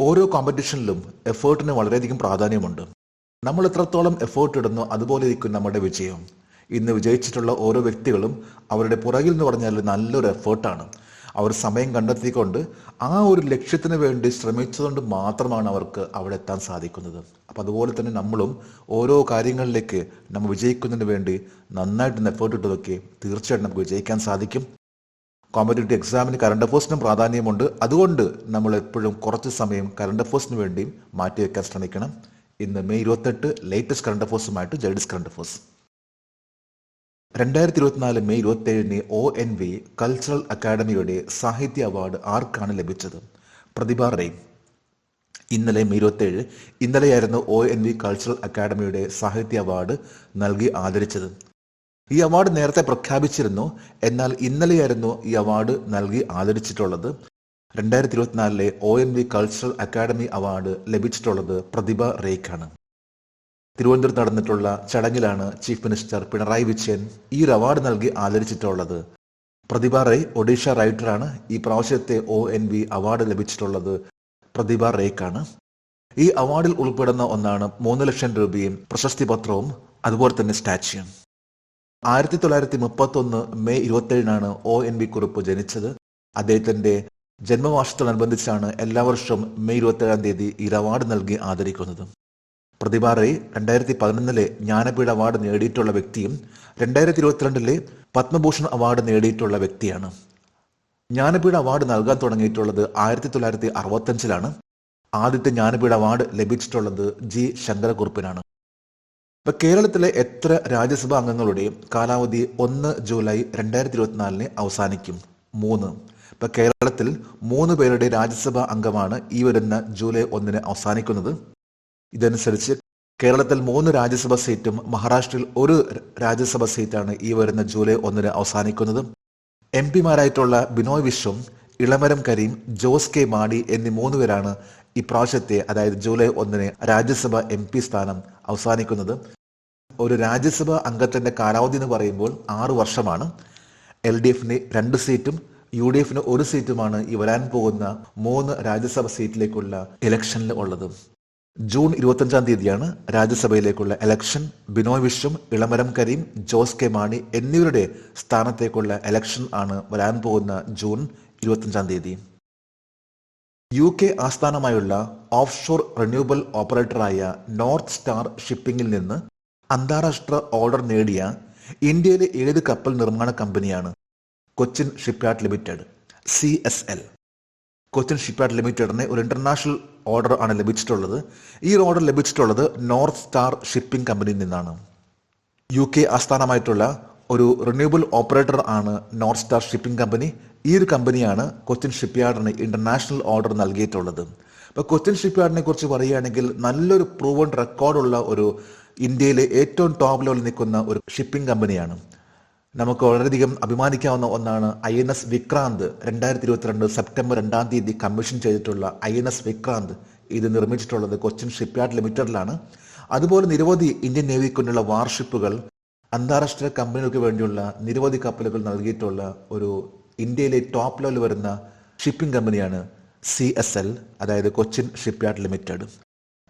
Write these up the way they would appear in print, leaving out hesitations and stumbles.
ഓരോ കോമ്പറ്റീഷനിലും എഫേർട്ടിന് വളരെയധികം പ്രാധാന്യമുണ്ട്. നമ്മൾ എത്രത്തോളം എഫേർട്ട് ഇടുന്നു അതുപോലെ ഇരിക്കും നമ്മുടെ വിജയം. ഇന്ന് വിജയിച്ചിട്ടുള്ള ഓരോ വ്യക്തികളും അവരുടെ പുറകിൽ എന്ന് പറഞ്ഞാൽ നല്ലൊരു എഫേർട്ടാണ്. അവർ സമയം കണ്ടെത്തിക്കൊണ്ട് ആ ഒരു ലക്ഷ്യത്തിന് വേണ്ടി ശ്രമിച്ചതുകൊണ്ട് മാത്രമാണ് അവർക്ക് അവിടെ എത്താൻ സാധിക്കുന്നത്. അപ്പം അതുപോലെ തന്നെ നമ്മളും ഓരോ കാര്യങ്ങളിലേക്ക് നമ്മൾ വിജയിക്കുന്നതിന് വേണ്ടി നന്നായിട്ട് എഫേർട്ട് ഇട്ടതൊക്കെ തീർച്ചയായിട്ടും നമുക്ക് വിജയിക്കാൻ സാധിക്കും. കോമ്പറ്റേറ്റീവ് എക്സാമിന് കറണ്ട് അഫേഴ്സിനും പ്രാധാന്യമുണ്ട്. അതുകൊണ്ട് നമ്മൾ എപ്പോഴും കുറച്ച് സമയം കറണ്ട് അഫേഴ്സിന് വേണ്ടിയും മാറ്റിവെക്കാൻ ശ്രമിക്കണം. ഇന്ന് മെയ് 28 ലേറ്റസ്റ്റ് കറണ്ട് അഫേഴ്സുമായിട്ട് ജൈഡിസ് current affairs. 2024 May 27 ONV cultural അക്കാദമിയുടെ സാഹിത്യ അവാർഡ് ആർക്കാണ് ലഭിച്ചത്? പ്രതിഭ റേ. ഇന്നലെ മെയ് 27 ഇന്നലെയായിരുന്നു ONV കൾച്ചറൽ അക്കാദമിയുടെ സാഹിത്യ അവാർഡ് നൽകി ആദരിച്ചത്. ഈ അവാർഡ് നേരത്തെ പ്രഖ്യാപിച്ചിരുന്നു. എന്നാൽ ഇന്നലെയായിരുന്നു ഈ അവാർഡ് നൽകി ആദരിച്ചിട്ടുള്ളത്. 2024 ONV കൾച്ചറൽ അക്കാദമി അവാർഡ് ലഭിച്ചിട്ടുള്ളത് പ്രതിഭ റേക്കാണ്. തിരുവനന്തപുരത്ത് നടന്നിട്ടുള്ള ചടങ്ങിലാണ് ചീഫ് മിനിസ്റ്റർ പിണറായി വിജയൻ ഈ ഒരു അവാർഡ് നൽകി ആദരിച്ചിട്ടുള്ളത്. പ്രതിഭ റേ ഒഡീഷ റൈറ്ററാണ്. ഈ പ്രാവശ്യത്തെ ONV അവാർഡ് ലഭിച്ചിട്ടുള്ളത് പ്രതിഭ റേക്കാണ്. ഈ അവാർഡിൽ ഉൾപ്പെടുന്ന ഒന്നാണ് 3 ലക്ഷം രൂപയും പ്രശസ്തി പത്രവും അതുപോലെ തന്നെ സ്റ്റാച്യൂയും. 1931 മെയ് 27 ONV കുറുപ്പ് ജനിച്ചത്. അദ്ദേഹത്തിന്റെ ജന്മവാർഷികത്തോടനുബന്ധിച്ചാണ് എല്ലാ വർഷവും മെയ് 27 ഈ അവാർഡ് നൽകി ആദരിക്കുന്നത്. പ്രതിഭ റേ 2011 ജ്ഞാനപീഠ അവാർഡ് നേടിയിട്ടുള്ള വ്യക്തിയും 2022 പത്മഭൂഷൺ അവാർഡ് നേടിയിട്ടുള്ള വ്യക്തിയാണ്. ജ്ഞാനപീഠ അവാർഡ് നൽകാൻ തുടങ്ങിയിട്ടുള്ളത് 1965 ആദ്യത്തെ ജ്ഞാനപീഠ അവാർഡ് ലഭിച്ചിട്ടുള്ളത് G ശങ്കരക്കുറുപ്പിനാണ്. ഇപ്പൊ കേരളത്തിലെ എത്ര രാജ്യസഭാ അംഗങ്ങളുടെയും കാലാവധി 1 ജൂലൈ 2024 അവസാനിക്കും? 3. ഇപ്പൊ കേരളത്തിൽ 3 പേരുടെ രാജ്യസഭാ അംഗമാണ് ഈ വരുന്ന ജൂലൈ 1 അവസാനിക്കുന്നത്. ഇതനുസരിച്ച് കേരളത്തിൽ 3 രാജ്യസഭാ സീറ്റും മഹാരാഷ്ട്രയിൽ 1 രാജ്യസഭാ സീറ്റാണ് ഈ വരുന്ന ജൂലൈ 1 അവസാനിക്കുന്നത്. MP മാരായിട്ടുള്ള ബിനോയ് വിശ്വം, ഇളമരം കരീം, ജോസ് കെ മാണി എന്നീ 3 പേരാണ് ഇപ്രാവശ്യത്തെ അതായത് ജൂലൈ 1 രാജ്യസഭ MP സ്ഥാനം അവസാനിക്കുന്നത്. ഒരു രാജ്യസഭാ അംഗത്തിന്റെ കാലാവധി എന്ന് പറയുമ്പോൾ 6 വർഷമാണ്. LDFന് 2 സീറ്റും UDFന് 1 സീറ്റുമാണ് ഈ വരാൻ പോകുന്ന 3 രാജ്യസഭ സീറ്റിലേക്കുള്ള ഇലക്ഷനിൽ ഉള്ളത്. ജൂൺ 25 രാജ്യസഭയിലേക്കുള്ള ഇലക്ഷൻ. ബിനോയ് വിശ്വം, ഇളമരം കരീം, ജോസ് കെ മാണി എന്നിവരുടെ സ്ഥാനത്തേക്കുള്ള ഇലക്ഷൻ ആണ് വരാൻ പോകുന്ന ജൂൺ 25. UK ആസ്ഥാനമായുള്ള ഓഫ് ഷോർ റിന്യൂവബിൾ ഓപ്പറേറ്ററായ നോർത്ത് സ്റ്റാർ ഷിപ്പിംഗിൽ നിന്ന് അന്താരാഷ്ട്ര ഓർഡർ നേടിയ ഇന്ത്യയിലെ ഏത് കപ്പൽ നിർമ്മാണ കമ്പനിയാണ്? Cochin shipyard limited, CSL. Cochin shipyard ലിമിറ്റഡിന് ഒരു ഇന്റർനാഷണൽ ഓർഡർ ആണ് ലഭിച്ചിട്ടുള്ളത്. ഈ ഓർഡർ ലഭിച്ചിട്ടുള്ളത് നോർത്ത് സ്റ്റാർ ഷിപ്പിംഗ് കമ്പനിയിൽ നിന്നാണ്. UK ആസ്ഥാനമായിട്ടുള്ള ഒരു റിന്യൂവബിൾ ഓപ്പറേറ്റർ ആണ് നോർത്ത് സ്റ്റാർ ഷിപ്പിംഗ് കമ്പനി. ഈ ഒരു കമ്പനിയാണ് കൊച്ചിൻ ഷിപ്പ്യാർഡിന് ഇന്റർനാഷണൽ ഓർഡർ നൽകിയിട്ടുള്ളത്. അപ്പോൾ കൊച്ചിൻ ഷിപ്പ്യാർഡിനെ കുറിച്ച് പറയുകയാണെങ്കിൽ നല്ലൊരു പ്രൂവൺ റെക്കോർഡുള്ള ഒരു ഇന്ത്യയിലെ ഏറ്റവും ടോപ്പ് ലെവലിൽ നിൽക്കുന്ന ഒരു ഷിപ്പിംഗ് കമ്പനിയാണ്. നമുക്ക് വളരെയധികം അഭിമാനിക്കാവുന്ന ഒന്നാണ് INS വിക്രാന്ത്. 2022 സെപ്റ്റംബർ 2 കമ്മീഷൻ ചെയ്തിട്ടുള്ള INS വിക്രാന്ത് ഇത് നിർമ്മിച്ചിട്ടുള്ളത് കൊച്ചിൻ ഷിപ്പ്യാർഡ് ലിമിറ്റഡിലാണ്. അതുപോലെ നിരവധി ഇന്ത്യൻ നേവിക്കുള്ള വാർഷിപ്പുകൾ, അന്താരാഷ്ട്ര കമ്പനികൾക്ക് വേണ്ടിയുള്ള നിരവധി കപ്പലുകൾ നൽകിയിട്ടുള്ള ഒരു ഇന്ത്യയിലെ ടോപ്പ് ലെവലിൽ വരുന്ന ഷിപ്പിംഗ് കമ്പനിയാണ് CSL, അതായത് Cochin shipyard limited.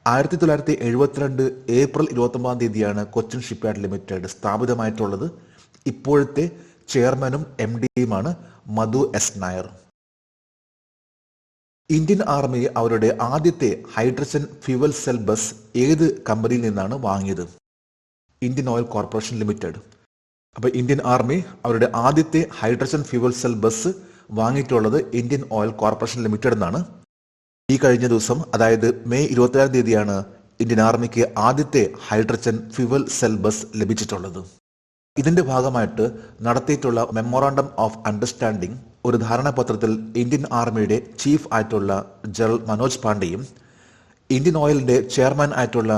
1972 April 29 Cochin shipyard limited സ്ഥാപിതമായിട്ടുള്ളത്. ഇപ്പോഴത്തെ ചെയർമാനും MDയുമാണ് Madhu S Nair. Indian army അവരുടെ ആദ്യത്തെ ഹൈഡ്രജൻ ഫ്യൂവൽ സെൽ ബസ് ഏത് കമ്പനിയിൽ നിന്നാണ് വാങ്ങിയത്? Indian oil corporation limited. അപ്പോൾ ഇന്ത്യൻ ആർമി അവരുടെ ആദ്യത്തെ ഹൈഡ്രജൻ ഫ്യൂവൽ സെൽ ബസ് വാങ്ങിയിട്ടുള്ളത് ഇന്ത്യൻ ഓയിൽ കോർപ്പറേഷൻ ലിമിറ്റഡ് എന്നാണ്. ഈ കഴിഞ്ഞ ദിവസം അതായത് മെയ് 27 ഇന്ത്യൻ ആർമിക്ക് ആദ്യത്തെ ഹൈഡ്രജൻ ഫ്യൂവൽ സെൽ ബസ് ലഭിച്ചിട്ടുള്ളത്. ഇതിന്റെ ഭാഗമായിട്ട് നടത്തിയിട്ടുള്ള മെമ്മോറാണ്ടം ഓഫ് അണ്ടർസ്റ്റാൻഡിംഗ് ഒരു ധാരണാപത്രത്തിൽ ഇന്ത്യൻ ആർമിയുടെ ചീഫ് ആയിട്ടുള്ള ജനറൽ മനോജ് പാണ്ഡെയും ഇന്ത്യൻ ഓയിലിന്റെ ചെയർമാൻ ആയിട്ടുള്ള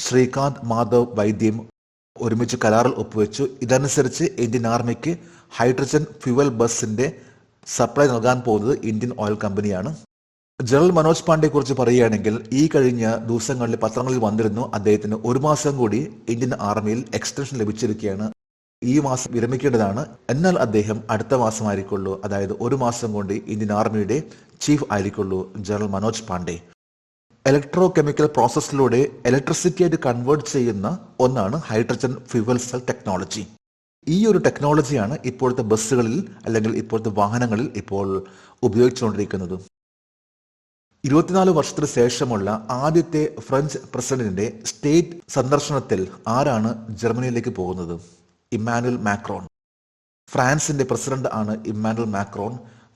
ശ്രീകാന്ത് മാധവ് വൈദ്യയും ഒരുമിച്ച് കരാറിൽ ഒപ്പുവെച്ചു. ഇതനുസരിച്ച് ഇന്ത്യൻ ആർമിക്ക് ഹൈഡ്രജൻ ഫ്യൂവൽ ബസിന്റെ സപ്ലൈ നൽകാൻ പോകുന്നത് ഇന്ത്യൻ ഓയിൽ കമ്പനിയാണ്. ജനറൽ മനോജ് പാണ്ഡെയെ കുറിച്ച് പറയുകയാണെങ്കിൽ ഈ കഴിഞ്ഞ ദിവസങ്ങളിൽ പത്രങ്ങളിൽ വന്നിരുന്നു അദ്ദേഹത്തിന് 1 മാസം കൂടി ഇന്ത്യൻ ആർമിയിൽ എക്സ്റ്റൻഷൻ ലഭിച്ചിരിക്കുകയാണ്. ഈ മാസം വിരമിക്കേണ്ടതാണ്. എന്നാൽ അദ്ദേഹം അടുത്ത മാസമായിരിക്കുള്ളൂ, അതായത് 1 മാസം കൊണ്ട് ഇന്ത്യൻ ആർമിയുടെ ചീഫ് ആയിരിക്കുള്ളൂ general Manoj Pande. Electro chemical പ്രോസസ്സിലൂടെ ഇലക്ട്രിസിറ്റി ആയിട്ട് കൺവേർട്ട് ചെയ്യുന്ന ഒന്നാണ് ഹൈഡ്രജൻ ഫ്യൂവൽ സെൽ ടെക്നോളജി. ഈ ഒരു ടെക്നോളജിയാണ് ഇപ്പോഴത്തെ ബസ്സുകളിൽ അല്ലെങ്കിൽ ഇപ്പോഴത്തെ വാഹനങ്ങളിൽ ഇപ്പോൾ ഉപയോഗിച്ചുകൊണ്ടിരിക്കുന്നത്. 24 വർഷത്തിന് ശേഷമുള്ള ആദ്യത്തെ ഫ്രഞ്ച് പ്രസിഡന്റിന്റെ സ്റ്റേറ്റ് സന്ദർശനത്തിൽ ആരാണ് ജർമ്മനിയിലേക്ക് പോകുന്നത്? Emmanuel Macron. ഫ്രാൻസിന്റെ പ്രസിഡന്റ് ആണ് Emmanuel Macron.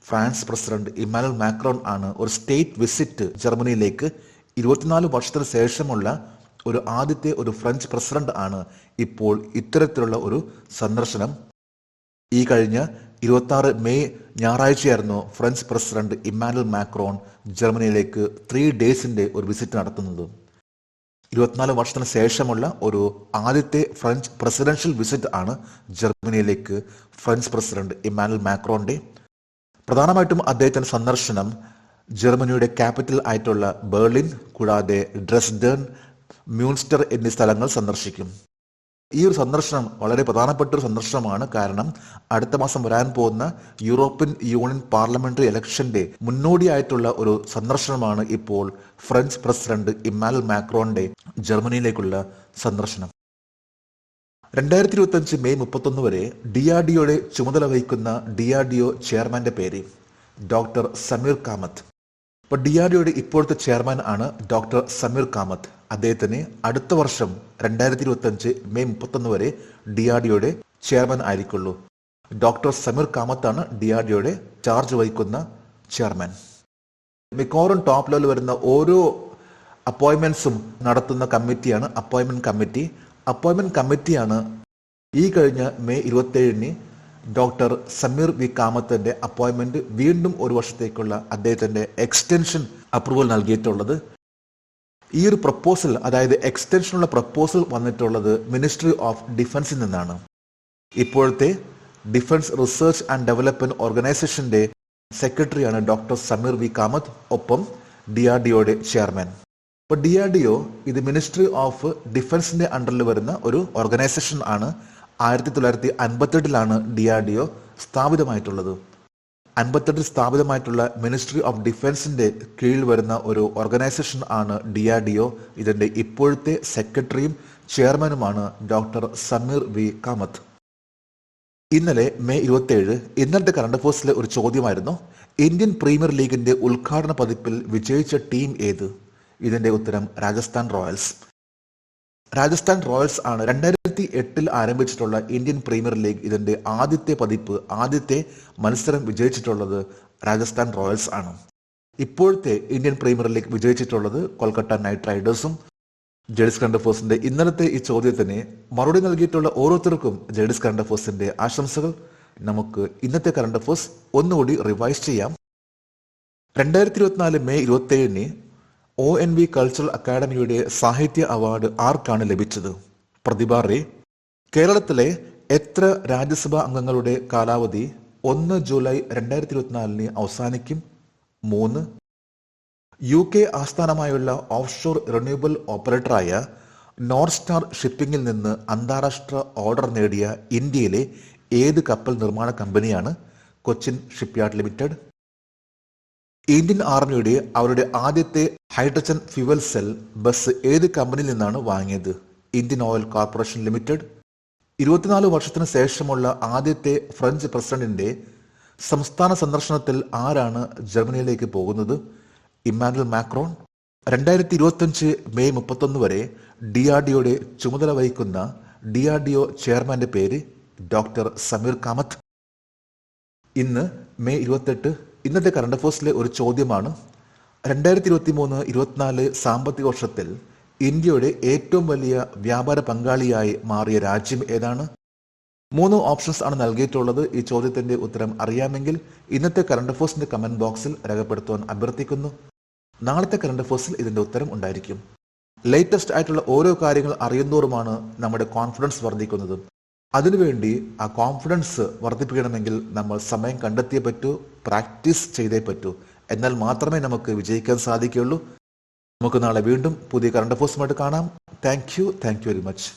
France president Emmanuel Macron ആണ് ഒരു സ്റ്റേറ്റ് വിസിറ്റ് ജർമ്മനിയിലേക്ക് 24 വർഷത്തിന് ശേഷമുള്ള ഒരു ആദ്യത്തെ ഒരു ഫ്രഞ്ച് പ്രസിഡന്റ് ആണ് ഇപ്പോൾ ഇത്തരത്തിലുള്ള ഒരു സന്ദർശനം. ഈ കഴിഞ്ഞ 26 മെയ് ഞായറാഴ്ചയായിരുന്നു ഫ്രഞ്ച് പ്രസിഡന്റ് ഇമ്മാനുവൽ മാക്രോൺ ജർമ്മനിയിലേക്ക് 3 ഡേയ്സിന്റെ ഒരു വിസിറ്റ് നടത്തുന്നത്. 24 വർഷത്തിന് ശേഷമുള്ള ഒരു ആദ്യത്തെ ഫ്രഞ്ച് പ്രസിഡൻഷ്യൽ വിസിറ്റ് ആണ് ജർമ്മനിയിലേക്ക് ഫ്രഞ്ച് പ്രസിഡന്റ് ഇമ്മാനുവൽ മാക്രോന്റെ. പ്രധാനമായിട്ടും അദ്ദേഹത്തിന്റെ സന്ദർശനം ജർമ്മനിയുടെ ക്യാപിറ്റൽ ആയിട്ടുള്ള ബെർലിൻ കൂടാതെ ഡ്രെസ്ഡൻ, മ്യൂൺസ്റ്റർ എന്നീ സ്ഥലങ്ങൾ സന്ദർശിക്കും. ഈ ഒരു സന്ദർശനം വളരെ പ്രധാനപ്പെട്ട ഒരു സന്ദർശനമാണ്. കാരണം അടുത്ത മാസം വരാൻ പോകുന്ന യൂറോപ്യൻ യൂണിയൻ പാർലമെന്ററി ഇലക്ഷന്റെ മുന്നോടിയായിട്ടുള്ള ഒരു സന്ദർശനമാണ് ഇപ്പോൾ ഫ്രഞ്ച് പ്രസിഡന്റ് ഇമ്മാനുവൽ മാക്രോന്റെ ജർമ്മനിയിലേക്കുള്ള സന്ദർശനം. 2025 മെയ് 31 വരെ DRDOയുടെ ചുമതല വഹിക്കുന്ന DRDO ചെയർമാന്റെ പേര് ഡോക്ടർ സമീർ കാമത്ത്. ഇപ്പോൾ DRDOയുടെ ഇപ്പോഴത്തെ ചെയർമാൻ ആണ് ഡോക്ടർ സമീർ കാമത്ത്. അദ്ദേഹത്തിന് അടുത്ത വർഷം 2025 മെയ് 31 വരെ DRDOയുടെ ചെയർമാൻ ആയിരിക്കുള്ളൂ. ഡോക്ടർ സമീർ കാമത്താണ് DRDOയുടെ ചാർജ് വഹിക്കുന്ന ചെയർമാൻ. മിക്കവാറും ടോപ്പ് ലെവൽ വരുന്ന ഓരോ അപ്പോയിന്റ്മെന്റ്സും നടത്തുന്ന കമ്മിറ്റിയാണ് അപ്പോയിന്റ്മെന്റ് കമ്മിറ്റി. അപ്പോയിന്റ്മെന്റ് കമ്മിറ്റിയാണ് ഈ കഴിഞ്ഞ മെയ് 27 ഡോക്ടർ സമീർ വി കാമത്തിന്റെ അപ്പോയിന്റ്മെന്റ് വീണ്ടും ഒരു വർഷത്തേക്കുള്ള അദ്ദേഹത്തിന്റെ എക്സ്റ്റൻഷൻ അപ്രൂവൽ നൽകിയിട്ടുള്ളത്. ഈ ഒരു പ്രപ്പോസൽ, അതായത് എക്സ്റ്റൻഷനുള്ള പ്രപ്പോസൽ വന്നിട്ടുള്ളത് മിനിസ്ട്രി ഓഫ് ഡിഫൻസിൽ നിന്നാണ്. ഇപ്പോഴത്തെ ഡിഫൻസ് റിസർച്ച് ആൻഡ് ഡെവലപ്മെന്റ് ഓർഗനൈസേഷന്റെ സെക്രട്ടറിയാണ് ഡോക്ടർ സമീർ വി കാമത്ത്, ഒപ്പം DRDOയുടെ ചെയർമാൻ. ഇപ്പോൾ DRDO ഇത് മിനിസ്ട്രി ഓഫ് ഡിഫൻസിന്റെ അണ്ടറിൽ വരുന്ന ഒരു ഓർഗനൈസേഷൻ ആണ്. 1958 DRDO സ്ഥാപിതമായിട്ടുള്ളത്. 58 സ്ഥാപിതമായിട്ടുള്ള മിനിസ്ട്രി ഓഫ് ഡിഫൻസിന്റെ കീഴിൽ വരുന്ന ഒരു ഓർഗനൈസേഷൻ ആണ് DRDO. ഇതിന്റെ ഇപ്പോഴത്തെ സെക്രട്ടറിയും ചെയർമാനുമാണ് ഡോക്ടർ സമീർ വി കാമത്ത്. ഇന്നലെ മെയ് 27 ഇന്നലത്തെ കറണ്ട് അഫയേഴ്സിലെ ഒരു ചോദ്യമായിരുന്നു, ഇന്ത്യൻ പ്രീമിയർ ലീഗിന്റെ ഉദ്ഘാടന പതിപ്പിൽ വിജയിച്ച ടീം ഏത്? ഇതിന്റെ ഉത്തരം രാജസ്ഥാൻ റോയൽസ്. രാജസ്ഥാൻ റോയൽസ് ആണ് 2008 ആരംഭിച്ചിട്ടുള്ള ഇന്ത്യൻ പ്രീമിയർ ലീഗ്. ഇതിന്റെ ആദ്യത്തെ പതിപ്പ്, ആദ്യത്തെ മത്സരം വിജയിച്ചിട്ടുള്ളത് രാജസ്ഥാൻ റോയൽസ് ആണ്. ഇപ്പോഴത്തെ ഇന്ത്യൻ പ്രീമിയർ ലീഗ് വിജയിച്ചിട്ടുള്ളത് കൊൽക്കത്ത നൈറ്റ് റൈഡേഴ്സും. ജഡീസ് കറണ്ട് അഫയേഴ്സിന്റെ ഇന്നലത്തെ ഈ ചോദ്യത്തിന് മറുപടി നൽകിയിട്ടുള്ള ഓരോരുത്തർക്കും ജഡീസ് കറണ്ട് അഫയേഴ്സിന്റെ ആശംസകൾ. നമുക്ക് ഇന്നത്തെ കറണ്ട് അഫയേഴ്സ് ഒന്നുകൂടി റിവൈസ് ചെയ്യാം. 2024 മെയ് 27 ONV കൾച്ചറൽ അക്കാദമിയുടെ സാഹിത്യ അവാർഡ് ആർക്കാണ് ലഭിച്ചത്? പ്രതിഭ റേ. കേരളത്തിലെ എത്ര രാജ്യസഭാ അംഗങ്ങളുടെ കാലാവധി 1 ജൂലൈ 2024 അവസാനിക്കും? 3. UK ആസ്ഥാനമായുള്ള ഓഫ്ഷോർ റിന്യൂവബിൾ ഓപ്പറേറ്ററായ നോർത്ത് സ്റ്റാർ ഷിപ്പിംഗിൽ നിന്ന് അന്താരാഷ്ട്ര ഓർഡർ നേടിയ ഇന്ത്യയിലെ ഏത് കപ്പൽ നിർമ്മാണ കമ്പനിയാണ്? Cochin shipyard limited. ഇന്ത്യൻ ആർമിയുടെ അവരുടെ ആദ്യത്തെ ഹൈഡ്രജൻ ഫ്യൂവൽ സെൽ ബസ് ഏത് കമ്പനിയിൽ നിന്നാണ് വാങ്ങിയത്? Indian oil corporation limited. 24 വർഷത്തിന് ശേഷമുള്ള ആദ്യത്തെ ഫ്രഞ്ച് പ്രസിഡന്റിന്റെ സംസ്ഥാന സന്ദർശനത്തിൽ ആരാണ് ജർമ്മനിയിലേക്ക് പോകുന്നത്? Emmanuel Macron. 2025 മെയ് 31 വരെ DRDOയുടെ ചുമതല വഹിക്കുന്ന DRDO ചെയർമാന്റെ പേര് ഡോക്ടർ സമീർ കാമത്ത്. ഇന്ന് മെയ് 28 ഇന്നത്തെ കറണ്ട് അഫയേഴ്സിലെ ഒരു ചോദ്യമാണ്, 2023-24 സാമ്പത്തിക വർഷത്തിൽ ഇന്ത്യയുടെ ഏറ്റവും വലിയ വ്യാപാര പങ്കാളിയായി മാറിയ രാജ്യം ഏതാണ്? 3 ഓപ്ഷൻസ് ആണ് നൽകിയിട്ടുള്ളത്. ഈ ചോദ്യത്തിന്റെ ഉത്തരം അറിയാമെങ്കിൽ ഇന്നത്തെ കറണ്ട് അഫയേഴ്സിന്റെ കമന്റ് ബോക്സിൽ രേഖപ്പെടുത്തുവാൻ അഭ്യർത്ഥിക്കുന്നു. നാളത്തെ കറണ്ട് അഫയേഴ്സിൽ ഇതിന്റെ ഉത്തരം ഉണ്ടായിരിക്കും. ലേറ്റസ്റ്റ് ആയിട്ടുള്ള ഓരോ കാര്യങ്ങൾ അറിയുന്നോറുമാണ് നമ്മുടെ കോൺഫിഡൻസ് വർദ്ധിക്കുന്നത്. അതിനുവേണ്ടി ആ കോൺഫിഡൻസ് വർദ്ധിപ്പിക്കണമെങ്കിൽ നമ്മൾ സമയം കണ്ടെത്തിയേ പറ്റൂ, പ്രാക്ടീസ് ചെയ്തേ പറ്റൂ. എന്നാൽ മാത്രമേ നമുക്ക് വിജയിക്കാൻ സാധിക്കുകയുള്ളൂ. നമുക്ക് നാളെ വീണ്ടും പുതിയ കറണ്ട് അഫയേഴ്സുമായിട്ട് കാണാം. Thank you very much.